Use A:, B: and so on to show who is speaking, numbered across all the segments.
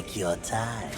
A: Take your time.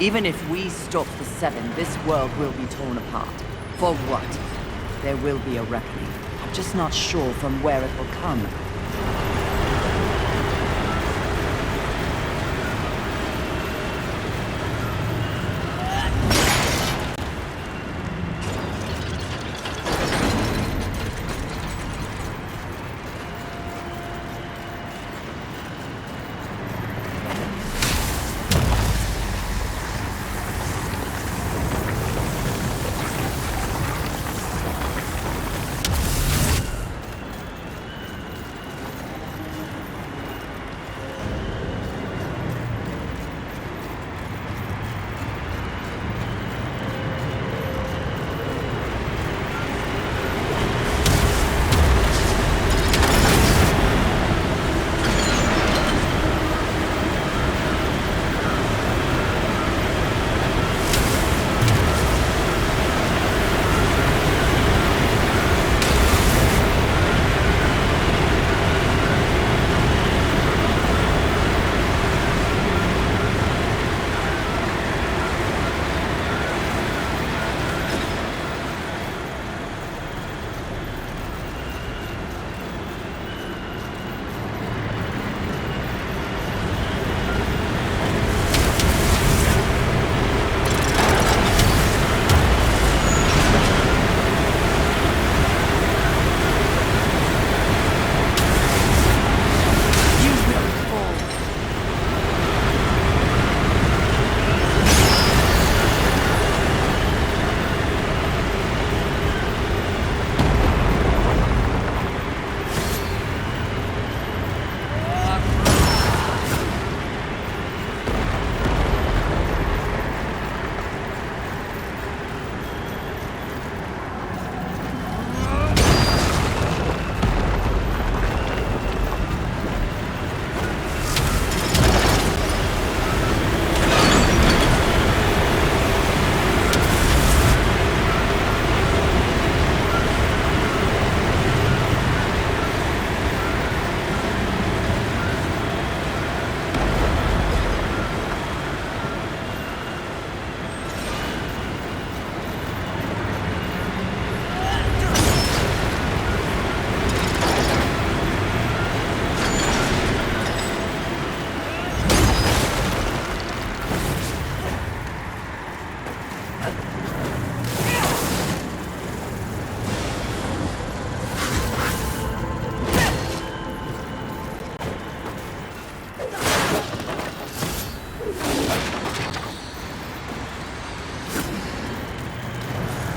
A: Even if we stop the Seven, this world will be torn apart. For what? There will be a reckoning. I'm just not sure from where it will come.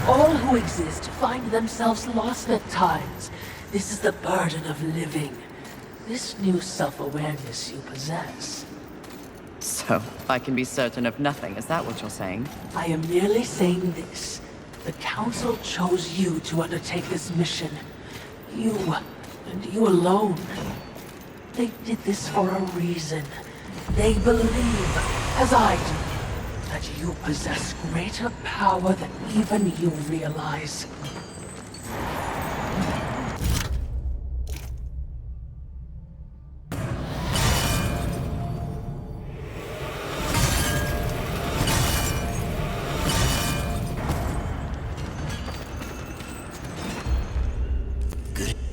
B: All who exist find themselves lost at times. This is the burden of living. This new self-awareness you possess.
A: So, I can be certain of nothing, is that what you're saying?
B: I am merely saying this. The Council chose you to undertake this mission. You, and you alone. They did this for a reason. They believe, as I do, that you possess greater power than even you realize.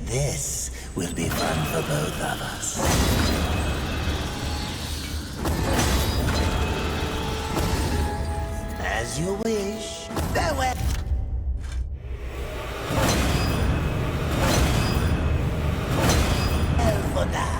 C: This will be fun for both of us. As you wish. Farewell. For now.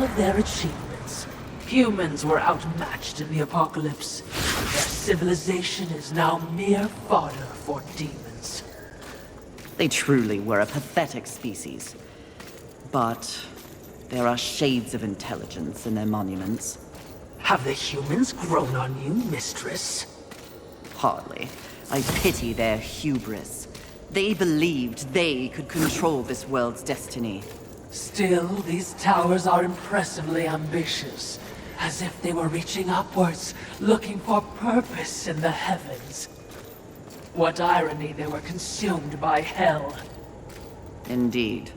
B: of their achievements, humans were outmatched in the apocalypse. Their civilization is now mere fodder for demons.
A: They truly were a pathetic species. But there are shades of intelligence in their monuments.
B: Have the humans grown on you, mistress?
A: Hardly. I pity their hubris. They believed they could control this world's destiny.
B: Still, these towers are impressively ambitious, as if they were reaching upwards, looking for purpose in the heavens. What irony they were consumed by hell.
A: Indeed.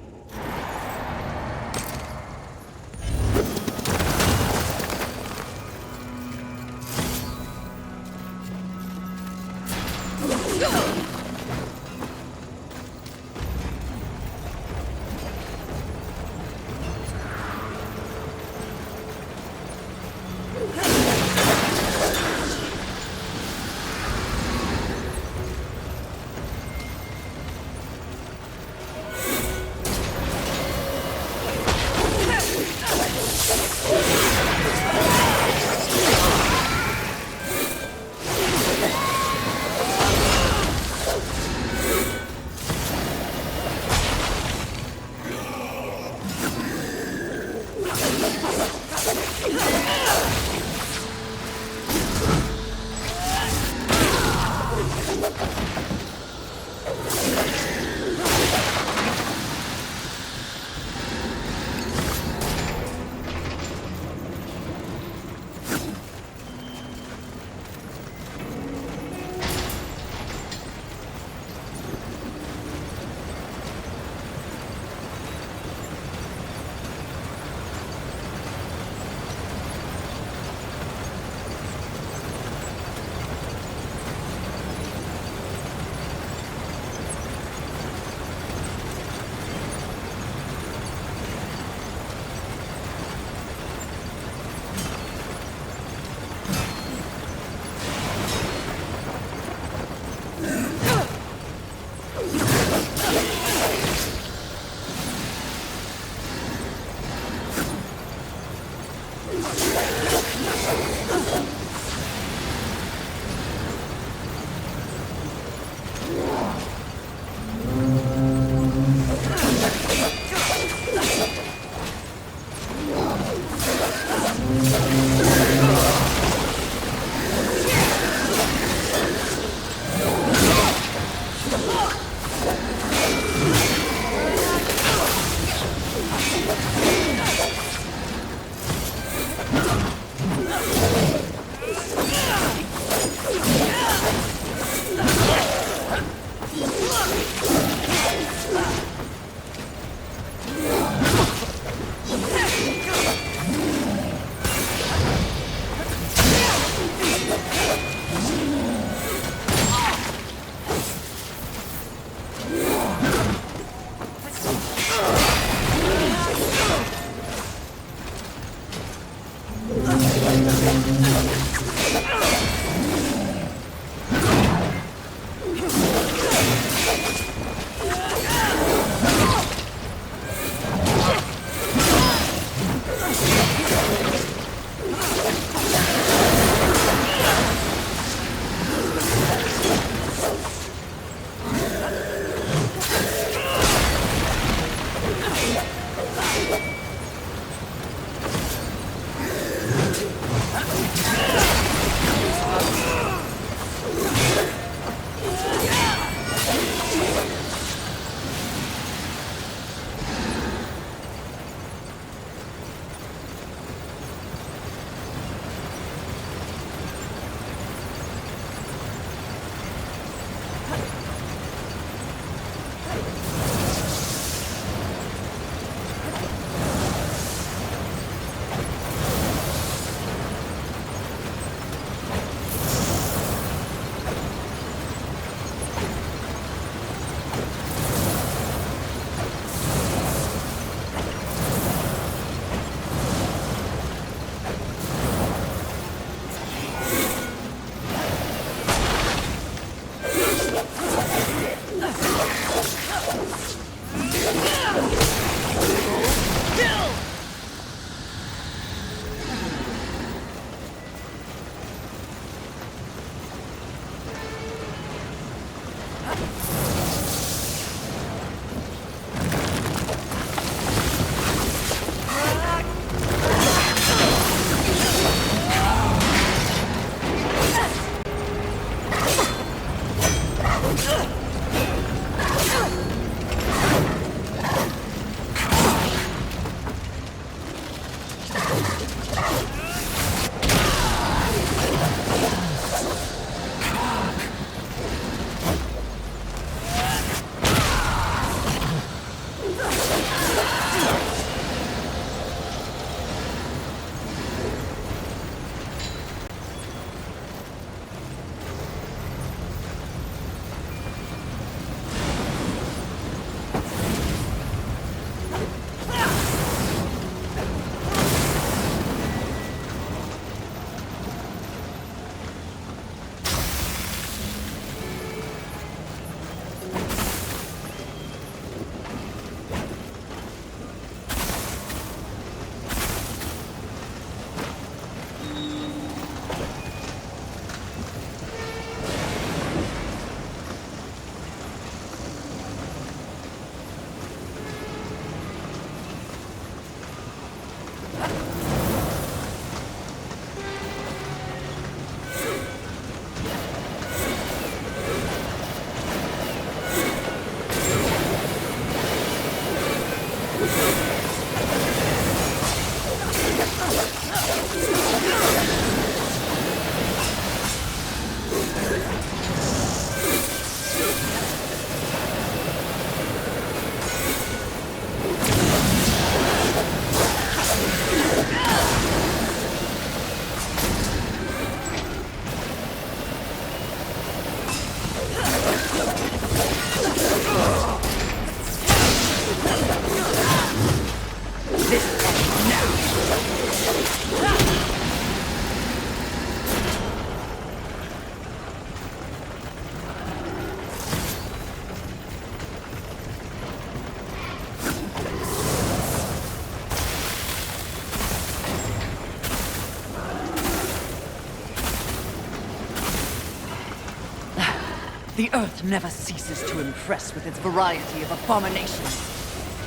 A: The Earth never ceases to impress with its variety of abominations.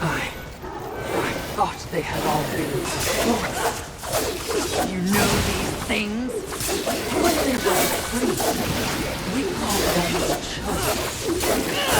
B: I thought they had all been destroyed.
A: You know these things?
B: When they were free, we called them the Chosen.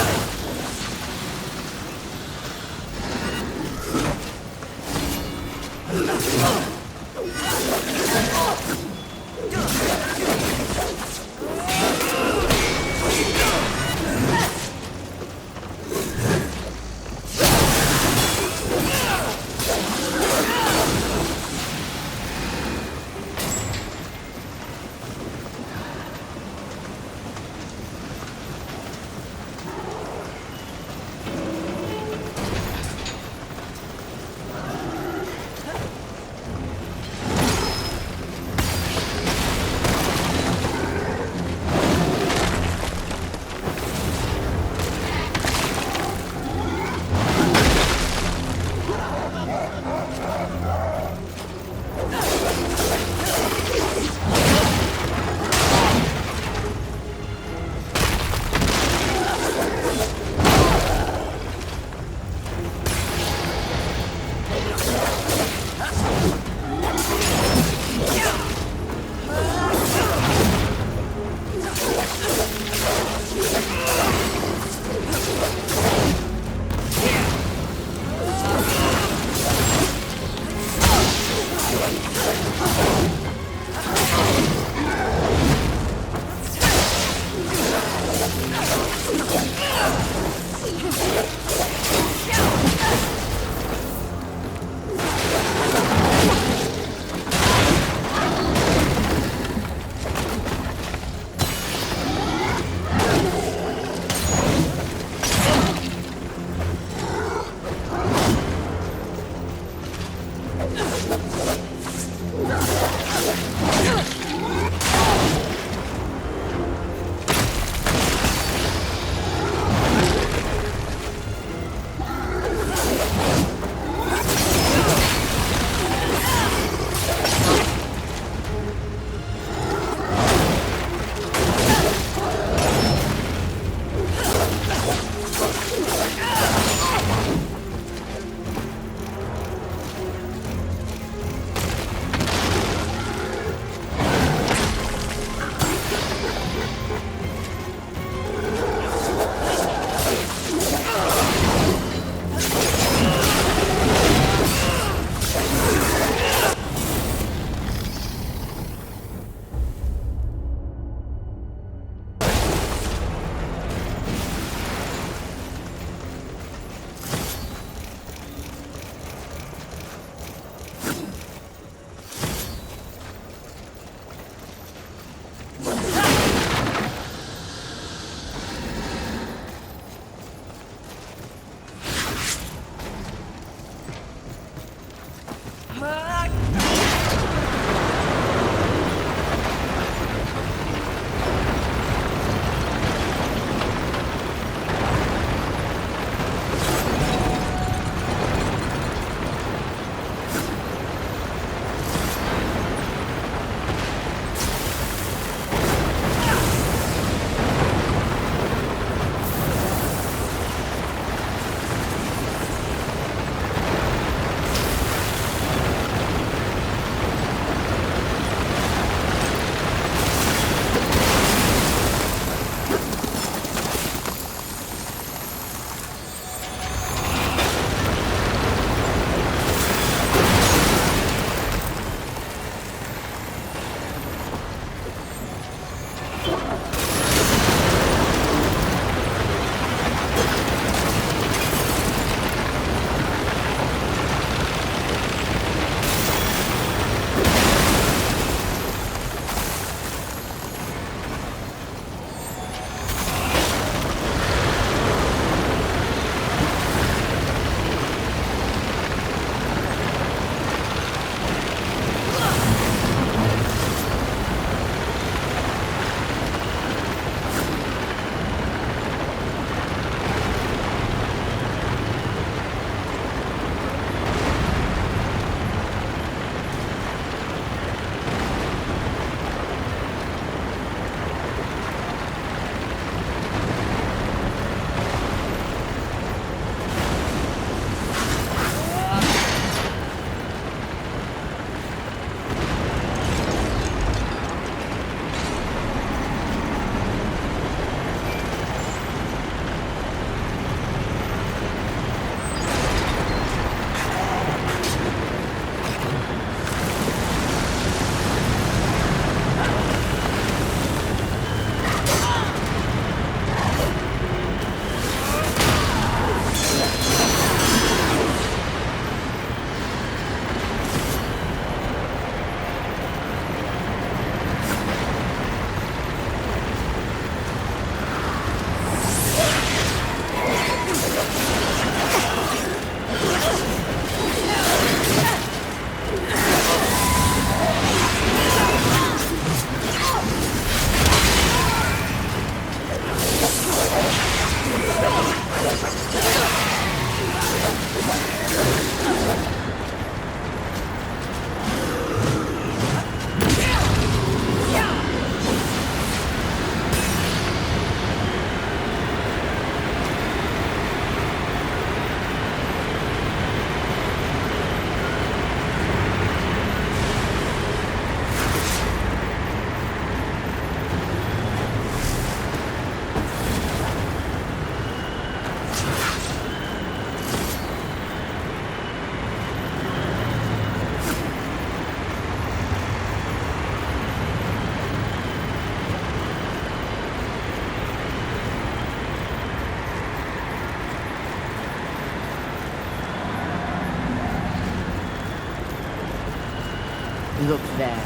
A: Look there.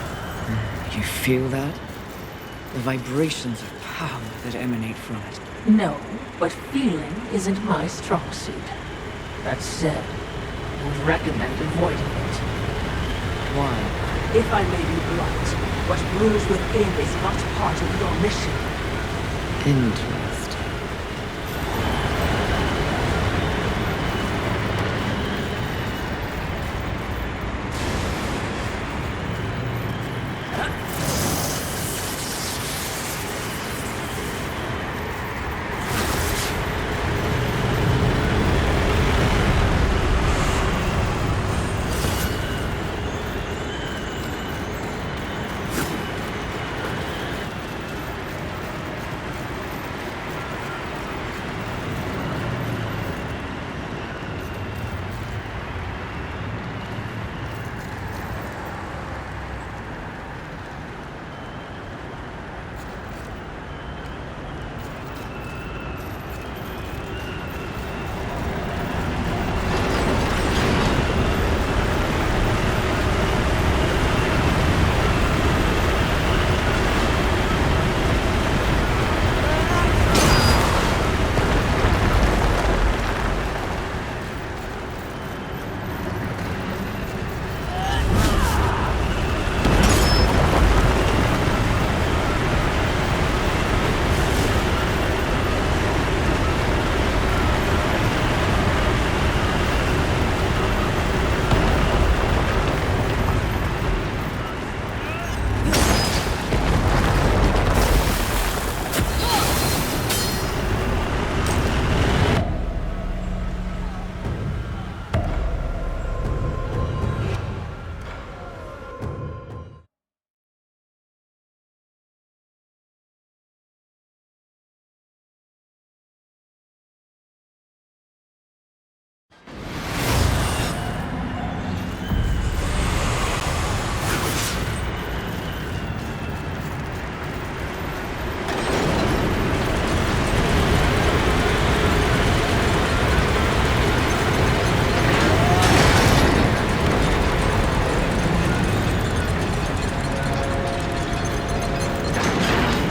A: You feel that? The vibrations of power that emanate from it.
B: No, but feeling isn't my strong suit. That said, I would recommend avoiding it.
A: Why?
B: If I may be blunt, what brews within is not part of your mission.
A: Interesting.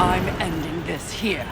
A: I'm ending this here.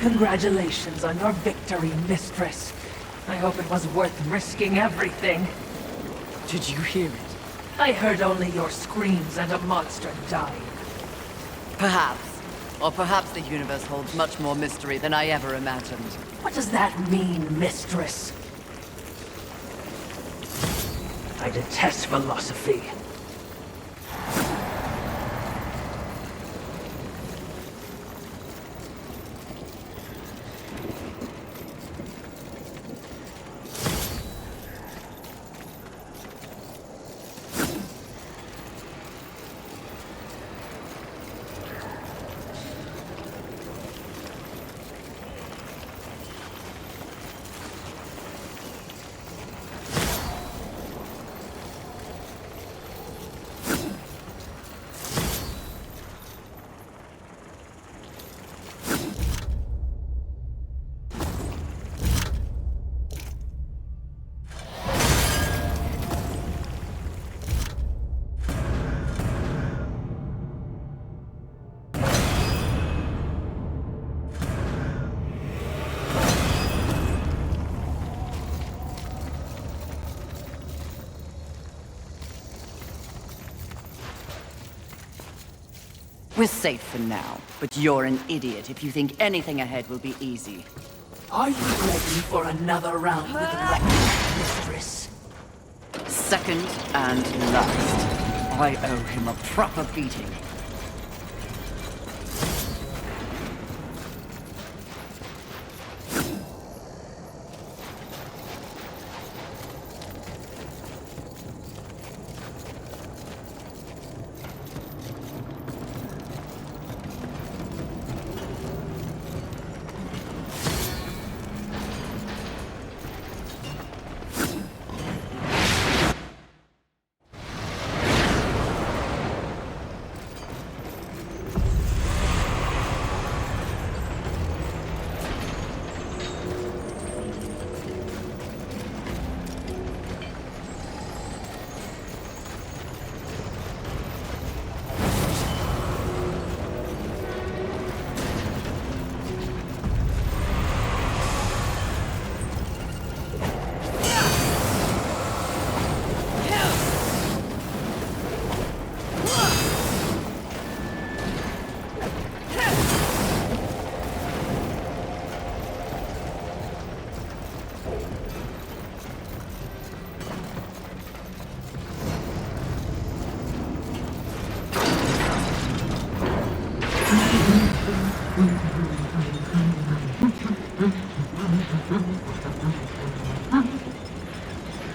B: Congratulations on your victory, Mistress. I hope it was worth risking everything.
A: Did you hear it?
B: I heard only your screams and a monster dying.
A: Perhaps. Or perhaps the universe holds much more mystery than I ever imagined.
B: What does that mean, Mistress? I detest philosophy.
A: We're safe for now, but you're an idiot if you think anything ahead will be easy.
B: Are you ready for another round with Rex, mistress?
A: Second and last. I owe him a proper beating.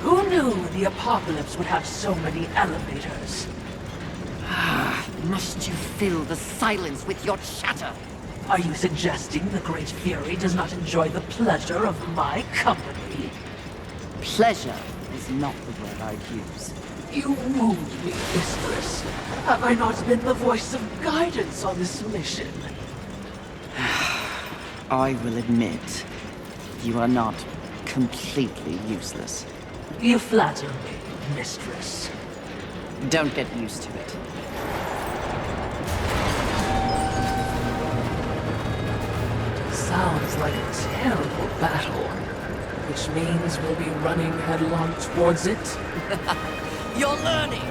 B: Who knew the apocalypse would have so many elevators?
A: Must you fill the silence with your chatter?
B: Are you suggesting the Great Fury does not enjoy the pleasure of my company?
A: Pleasure is not the word I'd use.
B: You moved me, mistress. Have I not been the voice of guidance on this mission?
A: I will admit, you are not completely useless.
B: You flatter me, mistress.
A: Don't get used to it.
B: Sounds like a terrible battle. Which means we'll be running headlong towards it?
A: You're learning!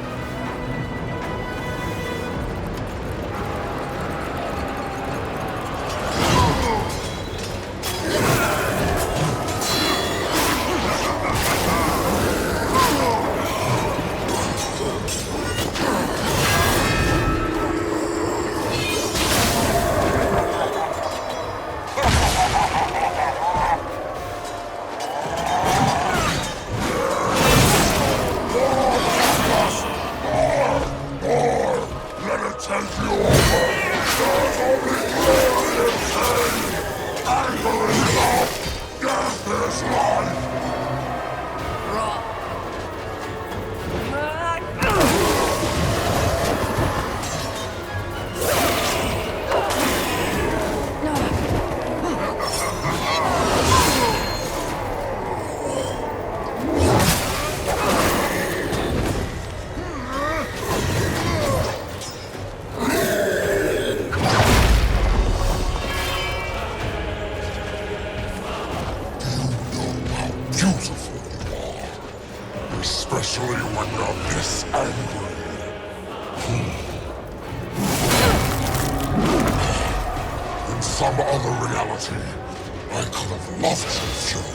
D: Especially when you're this angry. In some other reality, I could have loved you, Fury.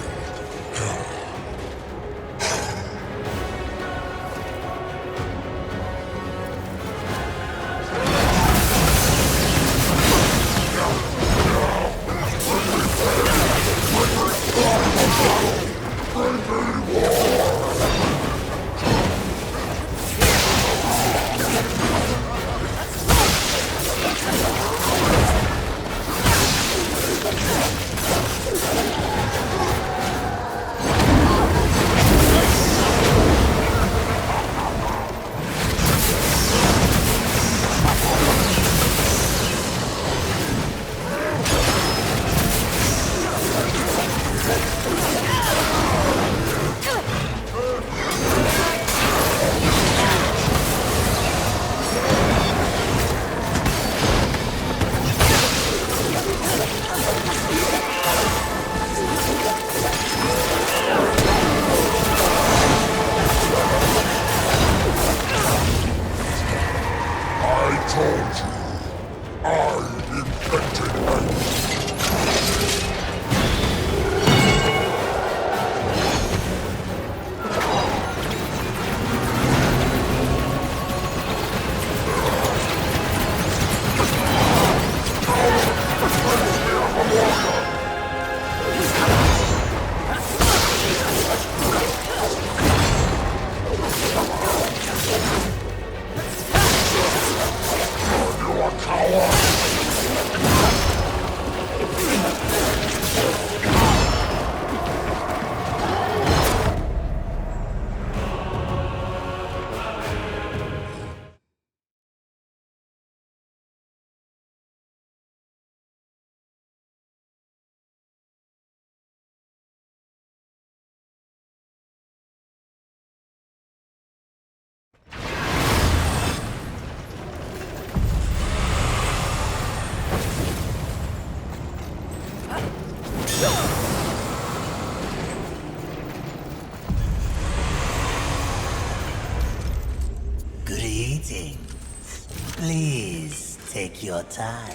C: Please take your time.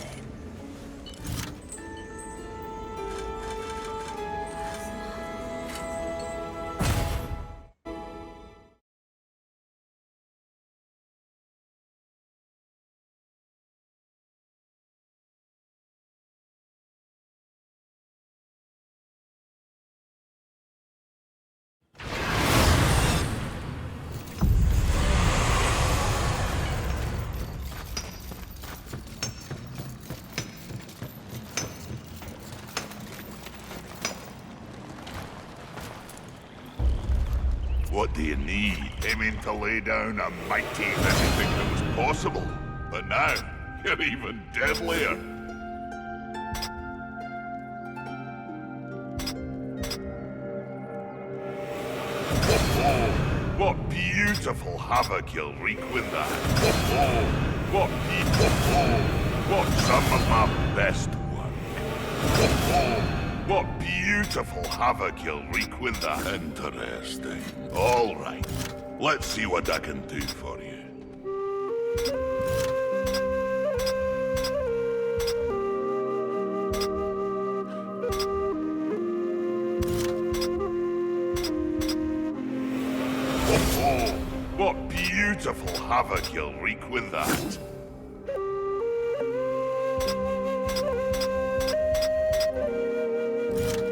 E: What do you need? Aiming to lay down a mighty anything that was possible. But now, you're even deadlier. Oh, what beautiful havoc you'll wreak with that. What some of my best work. What beautiful havoc you'll wreak with that. Interesting. All right. Let's see what I can do for you. What beautiful havoc you'll wreak with that.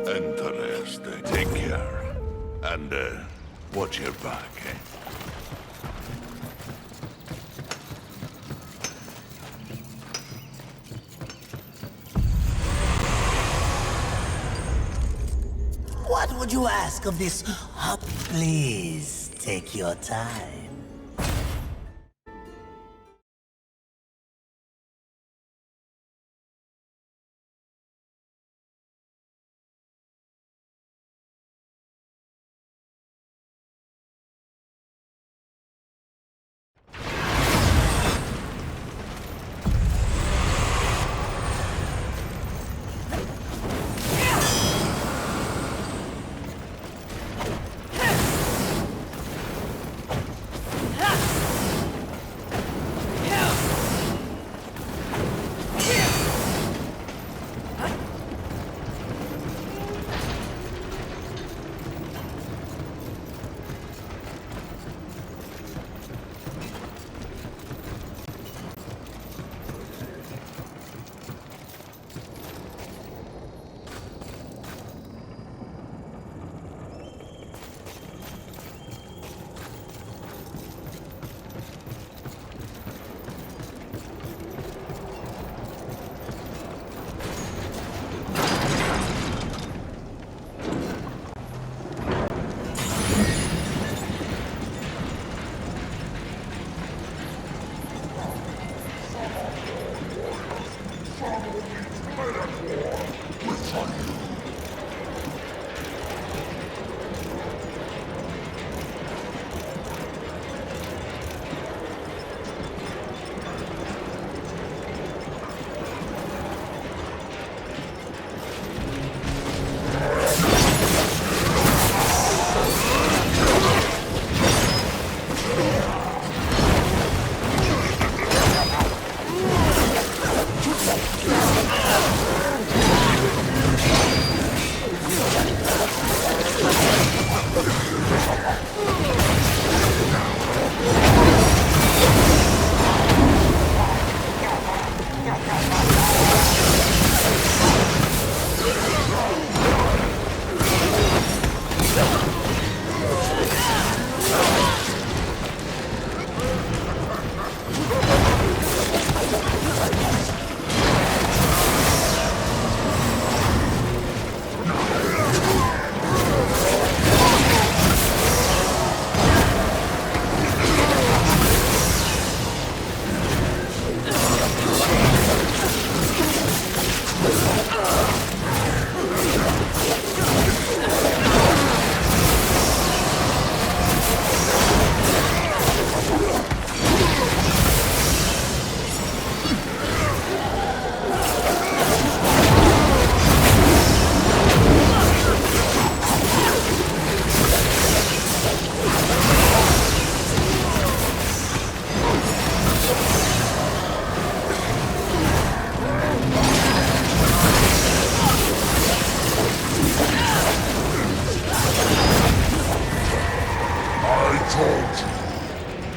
E: Interesting. Take care. And, watch your back, eh?
C: What would you ask of this? Please take your time.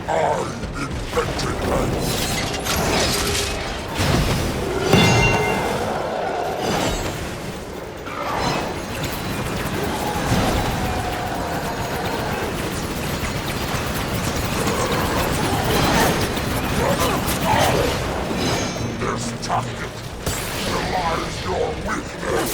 D: I invented men. This tactic belies your weakness.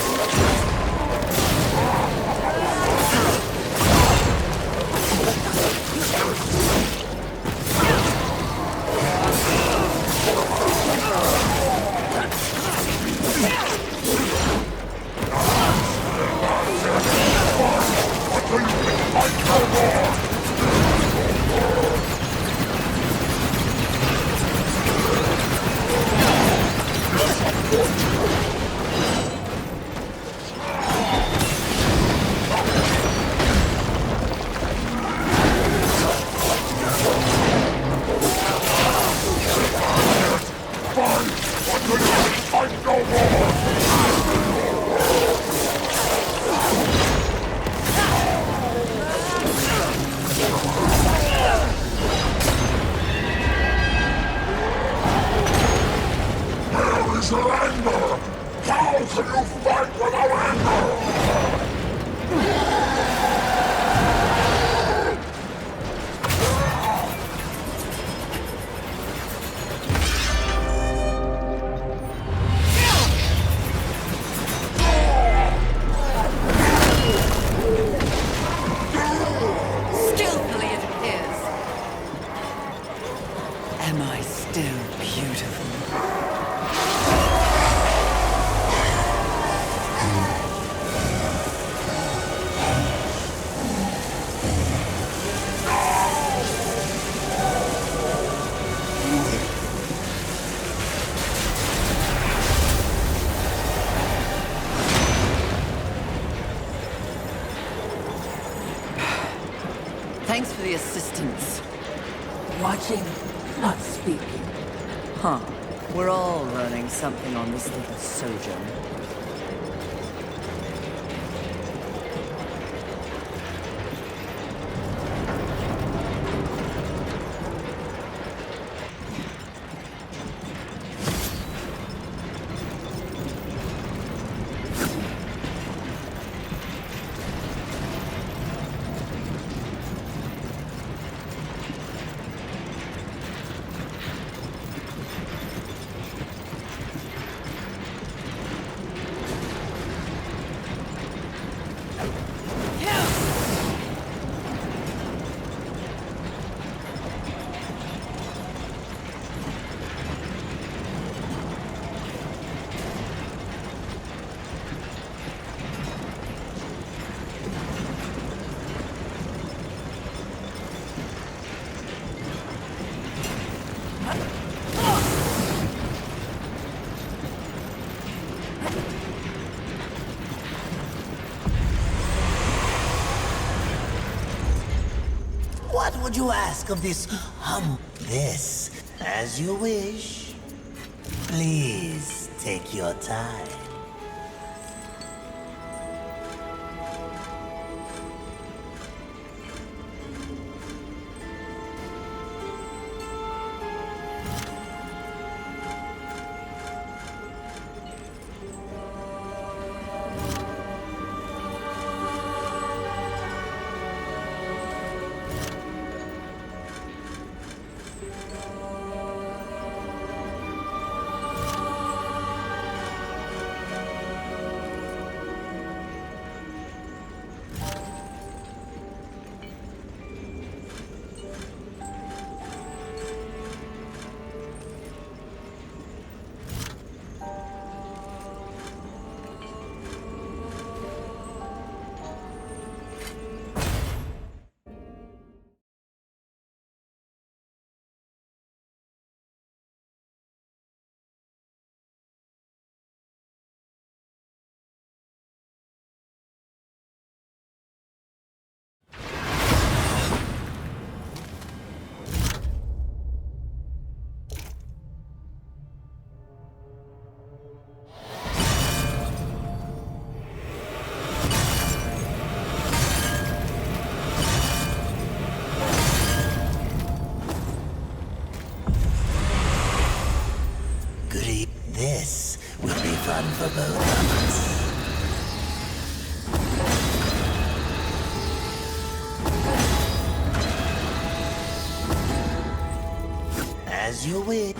D: Fight no more! Where is your anger? How can you fight without anger?
A: Skillfully it appears. Am I still beautiful? Thanks for the assistance.
B: Watching, not speaking.
A: Huh. We're all learning something on this little sojourn.
C: What would you ask of this this? As you wish. Please take your time. for both of us. As you wish.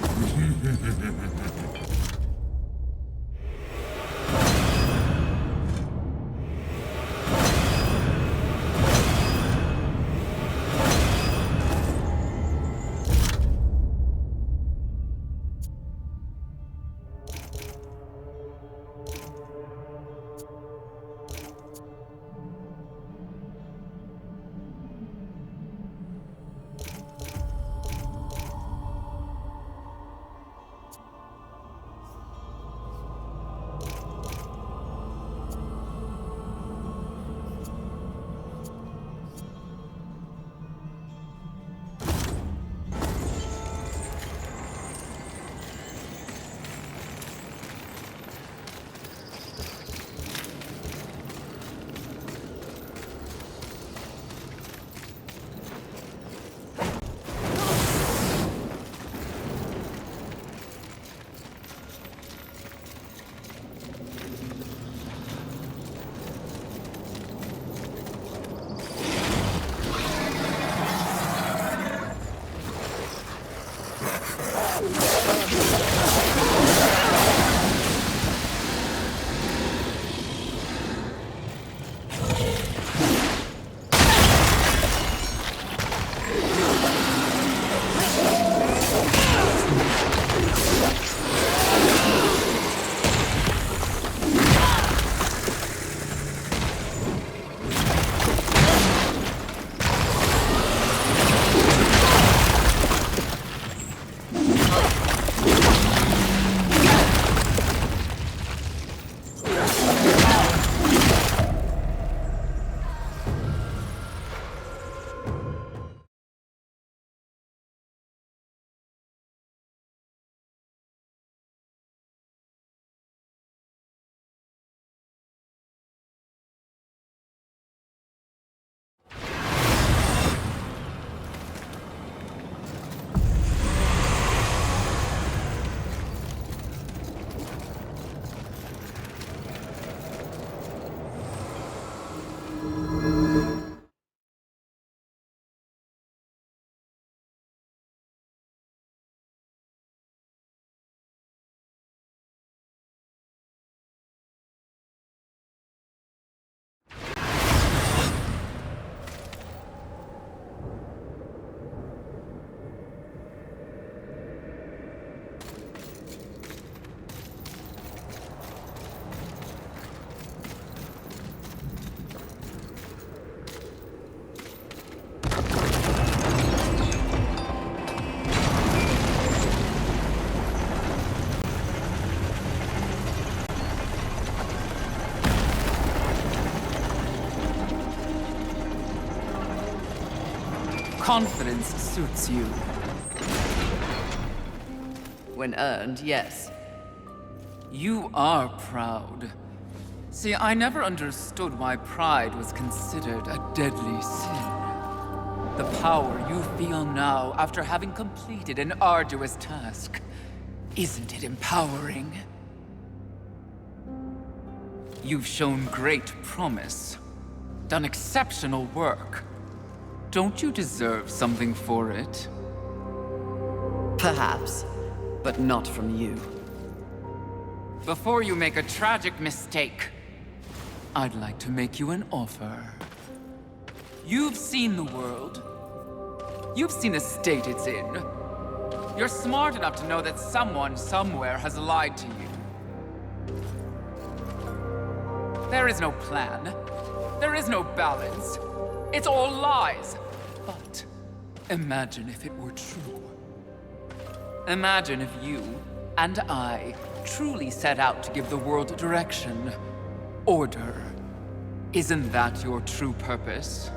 A: Confidence suits you. When earned, yes.
F: You are proud. See, I never understood why pride was considered a deadly sin. The power you feel now after having completed an arduous task, isn't it empowering? You've shown great promise, done exceptional work. Don't you deserve something for it?
A: Perhaps, but not from you.
F: Before you make a tragic mistake, I'd like to make you an offer. You've seen the world. You've seen the state it's in. You're smart enough to know that someone somewhere has lied to you. There is no plan. There is no balance. It's all lies. But imagine if it were true. Imagine if you and I truly set out to give the world direction, order. Isn't that your true purpose?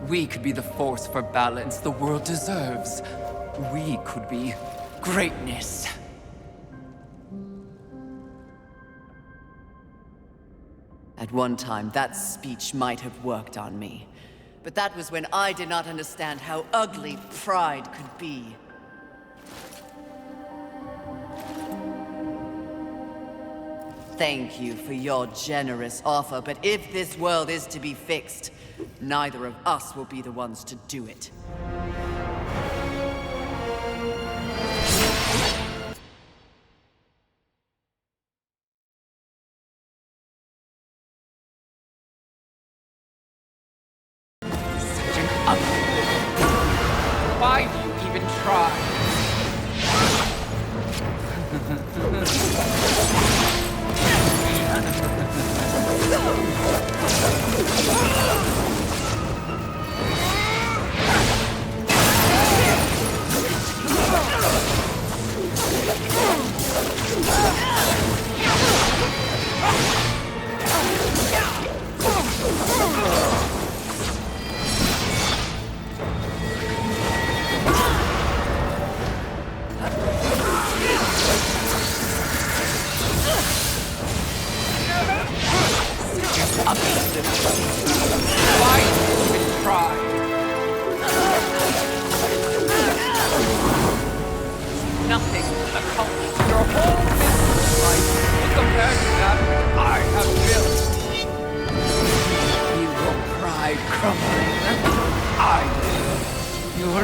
F: We could be the force for balance the world deserves. We could be greatness.
A: At one time, that speech might have worked on me. But that was when I did not understand how ugly pride could be. Thank you for your generous offer, but if this world is to be fixed, neither of us will be the ones to do it.
F: Such an ugly. Why do you even try? Why do you even try? Nothing accomplished your whole business life compared to that I have built. You will pride crumbling. I will. Your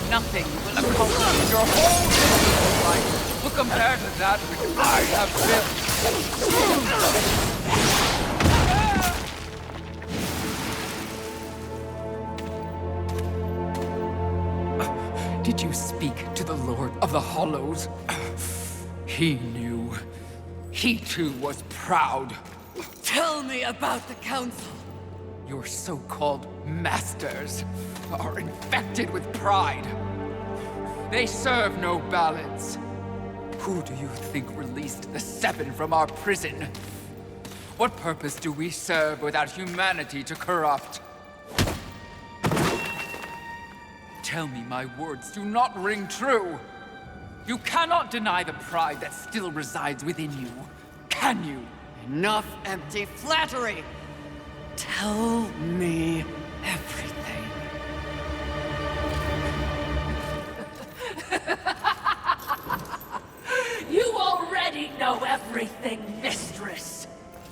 F: Nothing will accomplish your whole business life will compare to that which I have built. Did you speak to the Lord of the Hollows? He knew. He too was proud.
A: Tell me about the Council.
F: Your so-called masters are infected with pride. They serve no balance. Who do you think released the Seven from our prison? What purpose do we serve without humanity to corrupt? Tell me my words do not ring true. You cannot deny the pride that still resides within you, can you?
A: Enough empty flattery! Tell me everything.
B: You already know everything, mistress.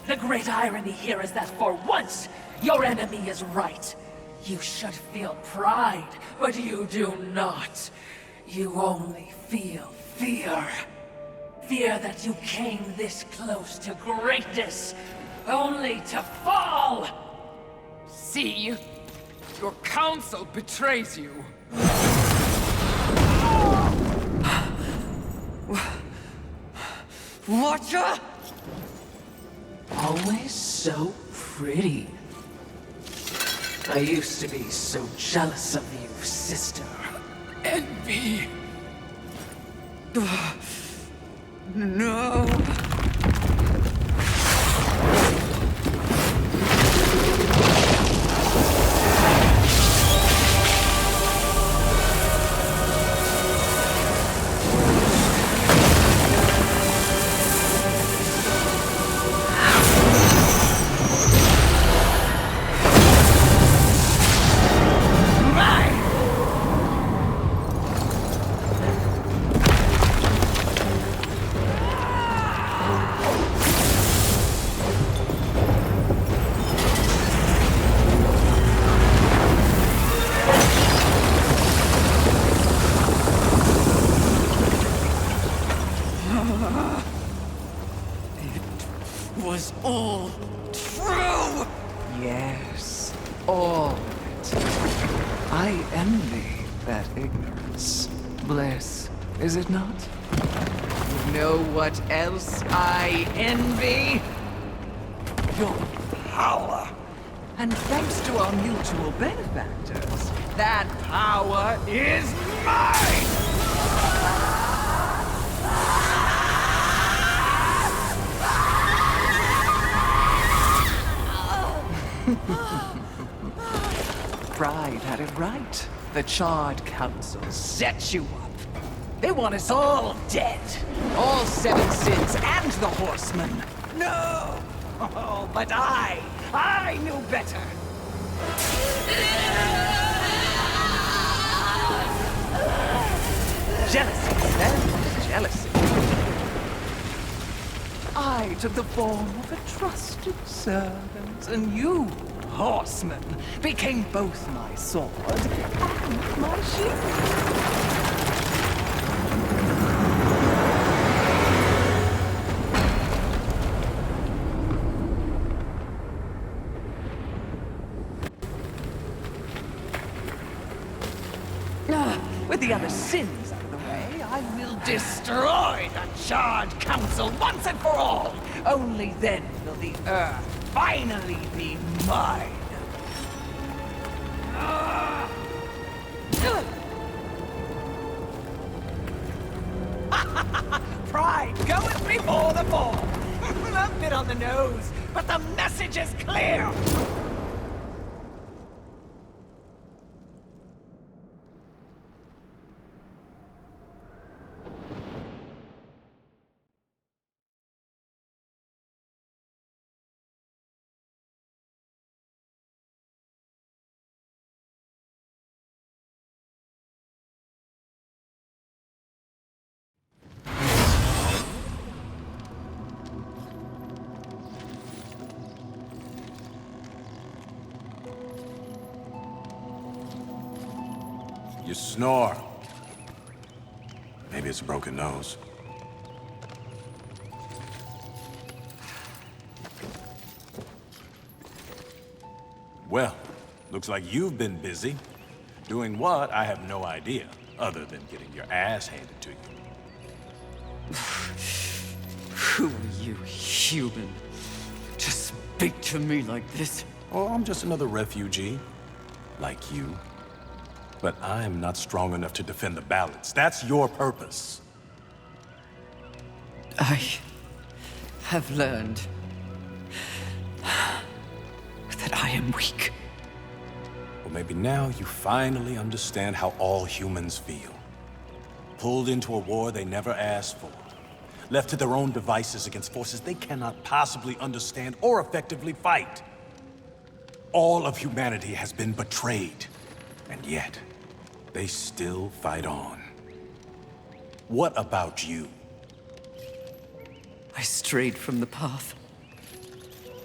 B: The great irony here is that for once, your enemy is right. You should feel pride, but you do not. You only feel fear. Fear that you came this close to greatness, only to fall!
F: See? Your council betrays you.
A: Watcher?
B: Always so pretty. I used to be so jealous of you, sister.
F: Envy.
A: No.
F: is all true!
G: Yes, all of it. I envy that ignorance. Bliss, is it not? You know what else I envy? Your power. And thanks to our mutual benefactors, that power is mine! Pride had it right. The Charred Council set you up. They want us all dead. All seven sins and the Horsemen. No! Oh, but I knew better. Jealousy, then. Jealousy. I took the form of a trusted servant, and you, Horseman, became both my sword and my shield. With the other sins out of the way, I will destroy the Charred Council once and for all! Only then will the Earth finally be mine! Pride goeth before the fall! A bit on the nose, but the message is clear!
H: You snore. Maybe it's a broken nose. Well, looks like you've been busy. Doing what, I have no idea, other than getting your ass handed to you.
A: Who are you, human, to speak to me like this?
H: Oh, I'm just another refugee, like you. But I'm not strong enough to defend the balance. That's your purpose.
A: I have learned that I am weak.
H: Well, maybe now you finally understand how all humans feel. Pulled into a war they never asked for. Left to their own devices against forces they cannot possibly understand or effectively fight. All of humanity has been betrayed. And yet, they still fight on. What about you?
A: I strayed from the path.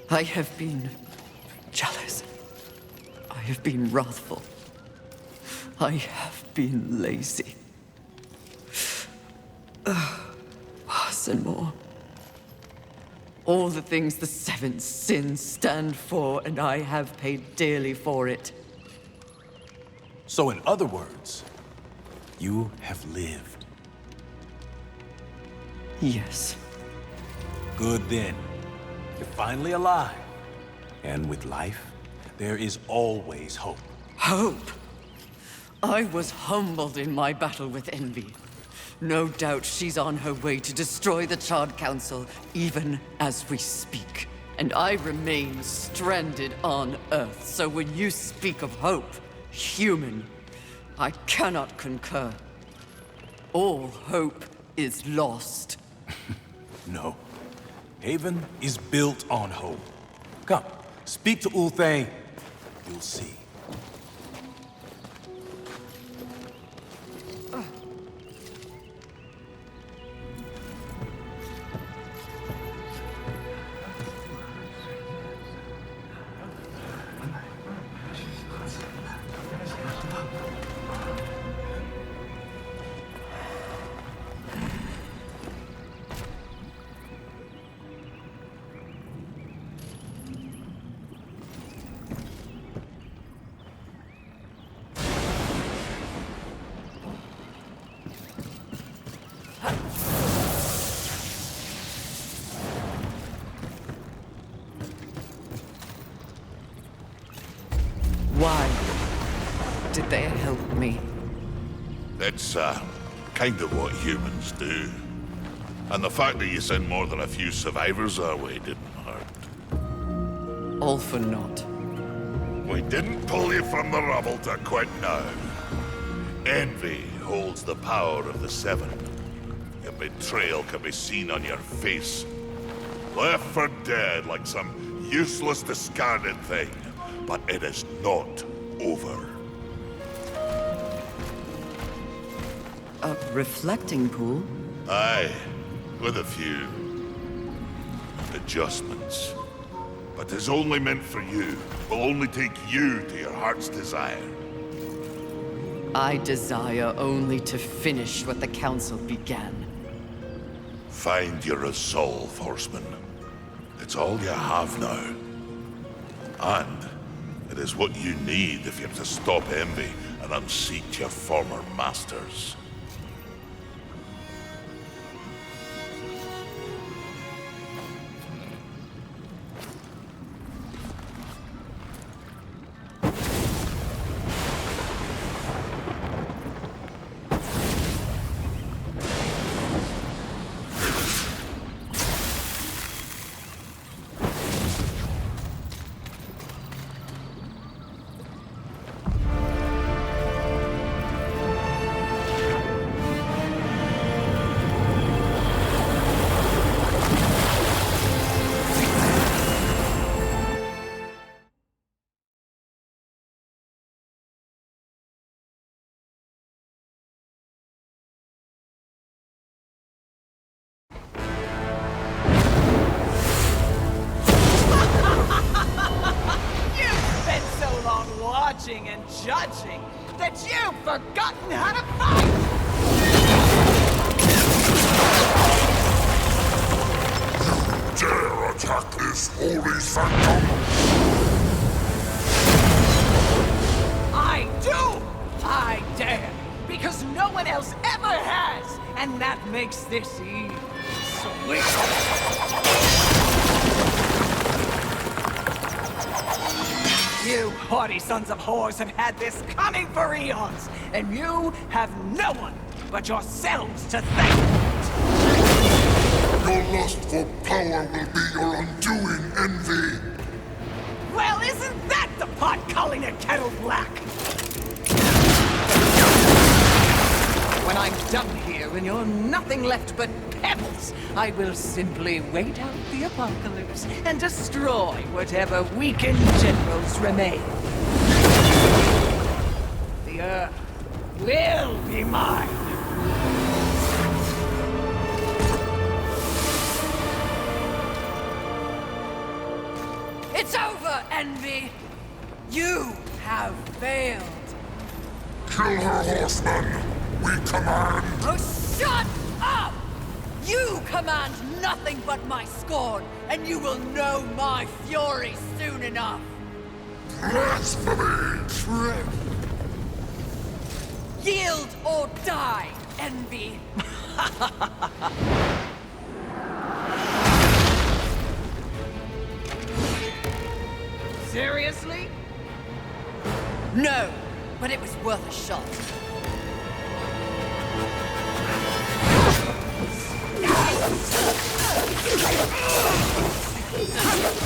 A: I have been jealous. I have been wrathful. I have been lazy. Worse and more. All the things the seven sins stand for, and I have paid dearly for it.
H: So in other words, you have lived.
A: Yes.
H: Good then. You're finally alive. And with life, there is always hope.
A: Hope? I was humbled in my battle with Envy. No doubt she's on her way to destroy the Charred Council, even as we speak. And I remain stranded on Earth, so when you speak of hope, human, I cannot concur. All hope is lost.
H: No. Haven is built on hope. Come, speak to Ulthane. You'll see.
E: It's, kind of what humans do. And the fact that you sent more than a few survivors our way didn't hurt.
A: All for naught.
E: We didn't pull you from the rubble to quit now. Envy holds the power of the Seven. Your betrayal can be seen on your face. Left for dead like some useless, discarded thing. But it is not over.
A: A reflecting pool?
E: Aye, with a few adjustments. But it's only meant for you. Will only take you to your heart's desire.
A: I desire only to finish what the Council began.
E: Find your resolve, Horseman. It's all you have now. And it is what you need if you're to stop envy and unseat your former masters.
G: And judging that you've forgotten how to fight!
D: Dare attack this holy sanctum?
G: I do! I dare! Because no one else ever has! And that makes this sweet. You haughty sons of whores have had this coming for eons, and you have no one but yourselves to thank.
D: Your lust for power will be your undoing, Envy.
G: Well, isn't that the pot calling a kettle black? When I'm done here and you're nothing left but pebbles, I will simply wait out the apocalypse and destroy whatever weakened generals remain. The Earth will be mine.
A: It's over, Envy! You have failed!
D: Kill her, Horseman! We command!
A: Oh, shut up! You command nothing but my scorn, and you will know my fury soon enough!
D: Blasphemy!
A: Truth! Yield or die, Envy!
G: Seriously?
A: No, but it was worth a shot.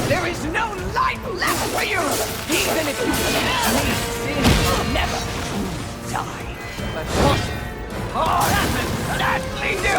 G: There is no life left for you! Even if you let me, sin will never die. But what can sadly do?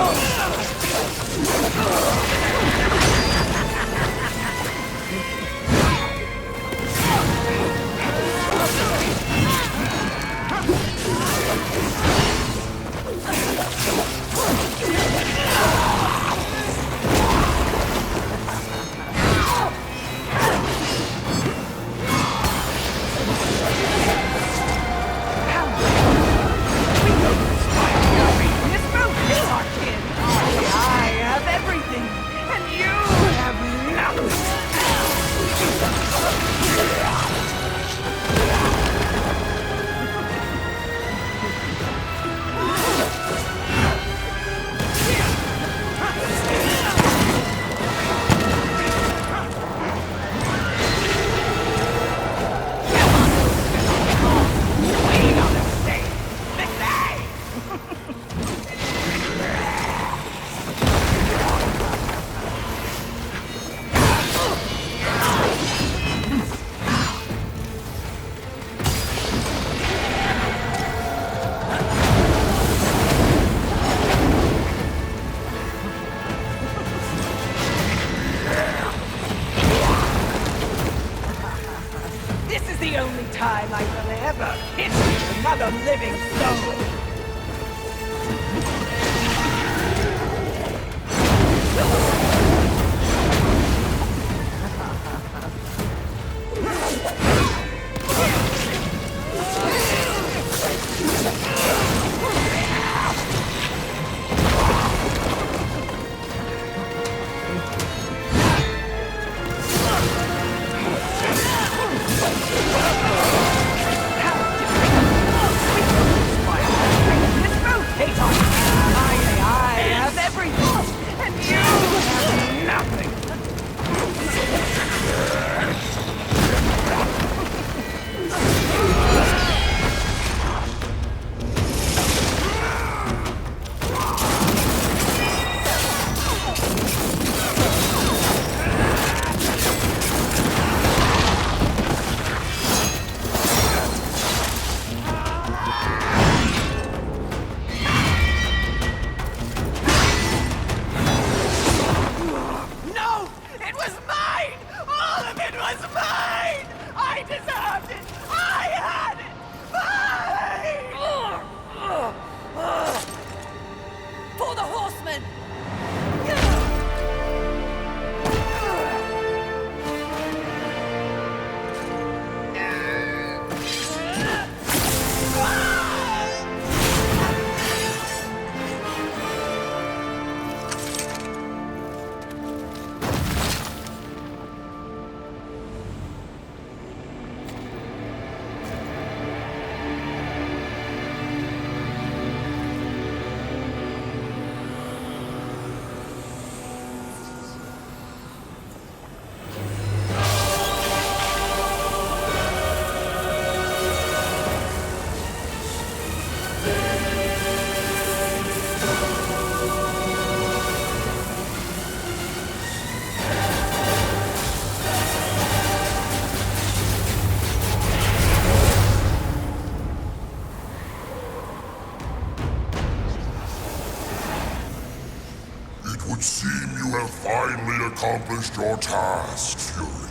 D: seem you have finally accomplished your task, Fury.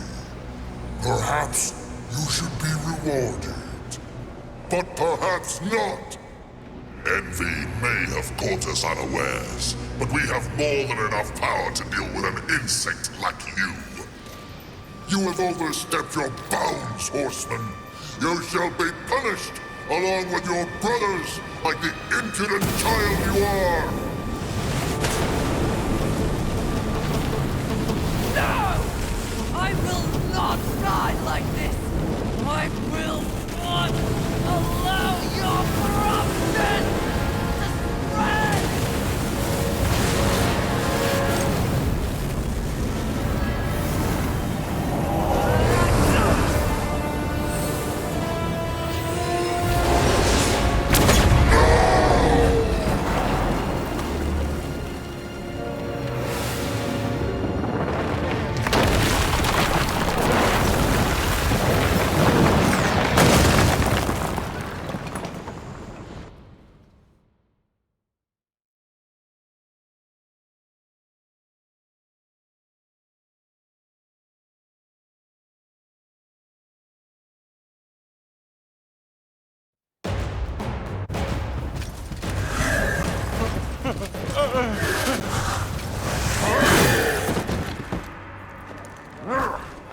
D: Perhaps you should be rewarded. But perhaps not. Envy may have caught us unawares, but we have more than enough power to deal with an insect like you. You have overstepped your bounds, Horseman. You shall be punished, along with your brothers, like the impudent child you are.
A: No! I will not die like this! I will not allow your corruption to spread!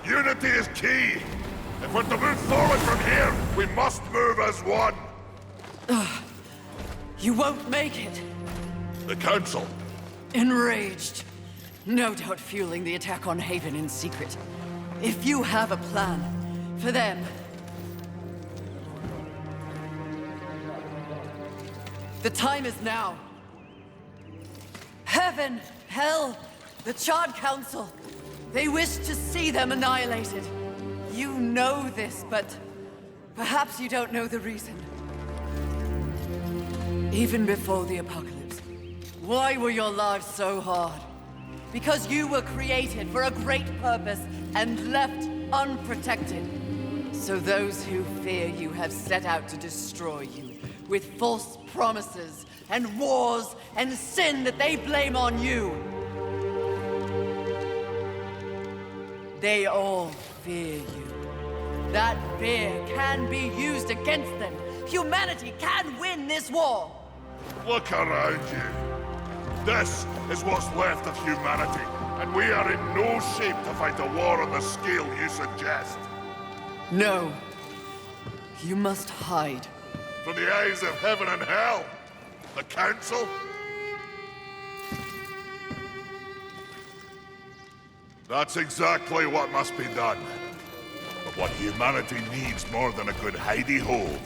E: Unity is key. If we're to move forward from here, we must move as one.
A: You won't make it.
E: The Council.
A: Enraged. No doubt fueling the attack on Haven in secret. If you have a plan for them... The time is now. Heaven, hell, the Charred Council. They wish to see them annihilated. You know this, but perhaps you don't know the reason. Even before the apocalypse, why were your lives so hard? Because you were created for a great purpose and left unprotected. So those who fear you have set out to destroy you with false promises and wars and sin that they blame on you. They all fear you. That fear can be used against them. Humanity can win this war.
E: Look around you. This is what's left of humanity, and we are in no shape to fight a war on the scale you suggest.
A: No. You must hide.
E: From the eyes of heaven and hell. The Council? That's exactly what must be done. But what humanity needs more than a good hidey-hole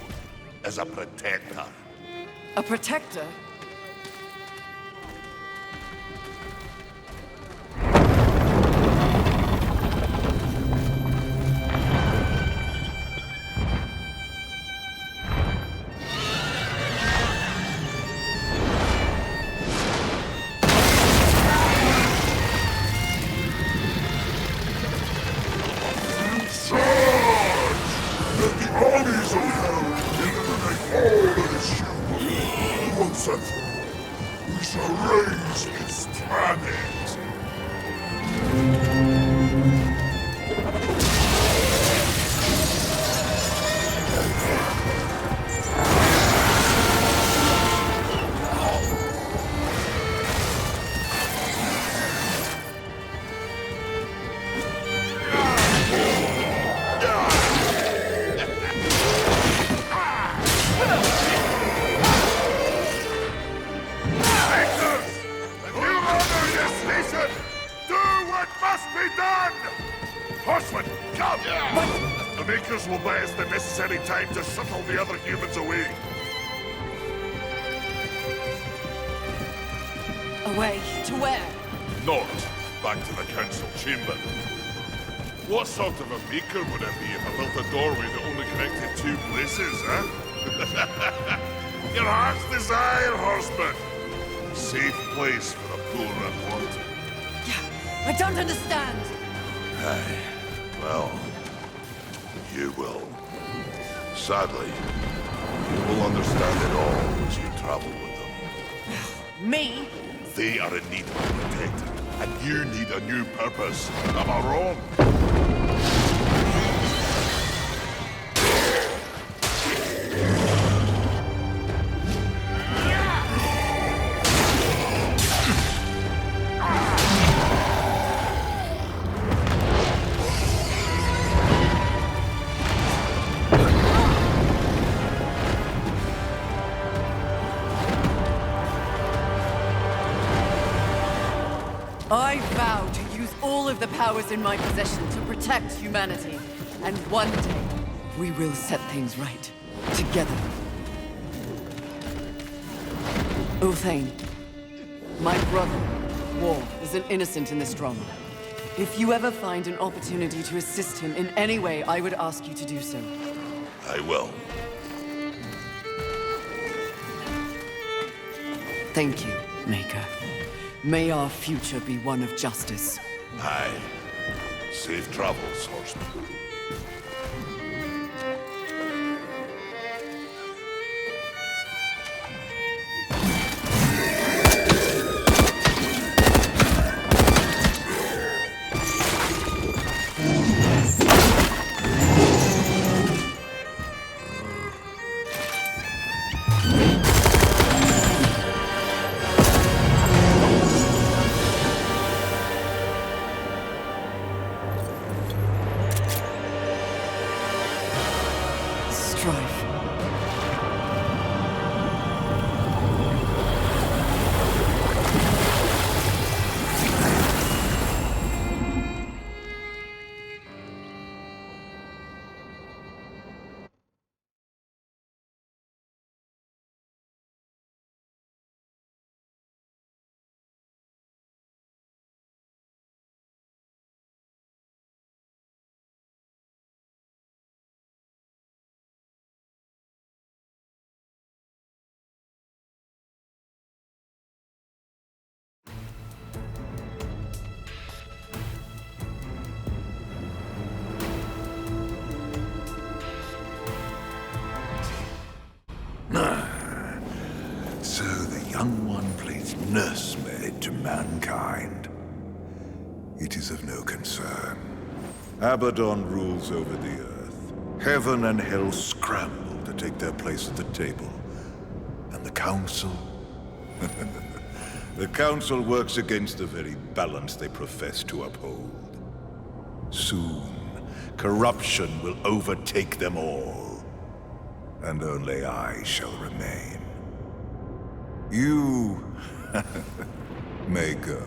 E: is a protector.
A: A protector?
D: We shall raise this planet!
E: Horseman, come! The Makers will buy us the necessary time to shuttle the other humans away.
A: Away? To where?
E: North, back to the Council chamber. What sort of a Maker would it be if I built a doorway that only connected two places, huh? Your heart's desire, Horseman. Safe place for the poor and wanted.
A: I don't understand.
E: Aye. Well, you will. Sadly, you will understand it all as you travel with them.
A: Me?
E: They are in need of protecting, and you need a new purpose. Am I wrong?
A: I vow to use all of the powers in my possession to protect humanity. And one day, we will set things right. Together. Uthane, my brother, War, is an innocent in this drama. If you ever find an opportunity to assist him in any way, I would ask you to do so.
E: I will.
A: Thank you, Maker. May our future be one of justice.
E: Aye. Safe travels, horseman.
A: Strife.
I: So the young one plays nursemaid to mankind. It is of no concern. Abaddon rules over the earth. Heaven and hell scramble to take their place at the table. And the Council? The Council works against the very balance they profess to uphold. Soon, corruption will overtake them all. And only I shall remain. You may go.